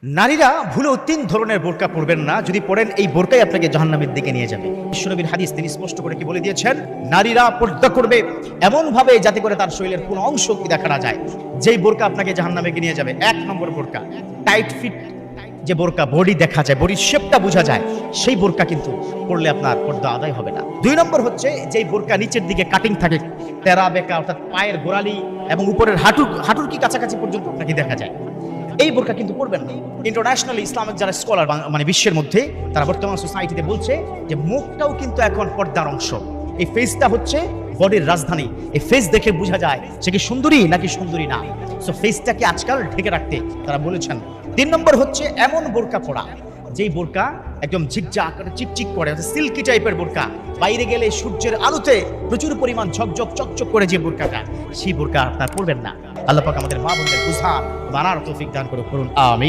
নারীরা ভুলেও 3 ধরনের বোরকা পরবেন না। যদি পরেন এই বোরকাই আপনাকে জাহান্নামের দিকে নিয়ে যাবে। বিশ্বনবীর হাদিস তিনি স্পষ্ট করে কি বলে দিয়েছেন, নারীরা পর্দা করবে এমন ভাবে যাতে করে তার শরীরের কোনো অংশ কি দেখা না যায়। যেই বোরকা আপনাকে জাহান্নামে নিয়ে যাবে, 1 নম্বর বোরকা টাইট ফিট, যে বোরকা বডি দেখা যায়, বডির শেপটা বোঝা যায়, সেই বোরকা কিন্তু পরলে আপনার পর্দা আদায় হবে না। 2 নম্বর হচ্ছে যেই বোরকা নিচের দিকে কাটিং থাকে, তেরা বেকা, অর্থাৎ পায়ের গোড়ালি এবং উপরের হাঁটুর কি কাছাকাছি পর্যন্ত আপনাকে দেখা যায়, এই বোরকা কিন্তু পরবেন না। ইন্টারন্যাশনালি ইসলামিক যারা স্কলার মানে বিশ্বের মধ্যে, তারা বর্তমান সোসাইটিতে বলছে যে মুখটাও কিন্তু এখন পর্দার অংশ। এই ফেসটা হচ্ছে বডির রাজধানী। এই ফেস দেখে বোঝা যায় সে কি সুন্দরী নাকি সুন্দরী না। সো ফেসটাকে আজকাল ঢেকে রাখতে তারা বলেছেন। 3 নম্বর হচ্ছে এমন বোরকা পরা যেই বোরকা একদম ঝিকঝাক চিকচিক করে, সিল্কি টাইপের বোরকা, বাইরে গেলে সূর্যের আলোতে প্রচুর পরিমাণ ঝকঝক চকচক করে যে বোরকাটা, সেই বোরকা আপনার পরবেন না। আল্লাহ পাক আমাদের মা বোনদের বুঝার মানার তৌফিক দান করুন, আমিন।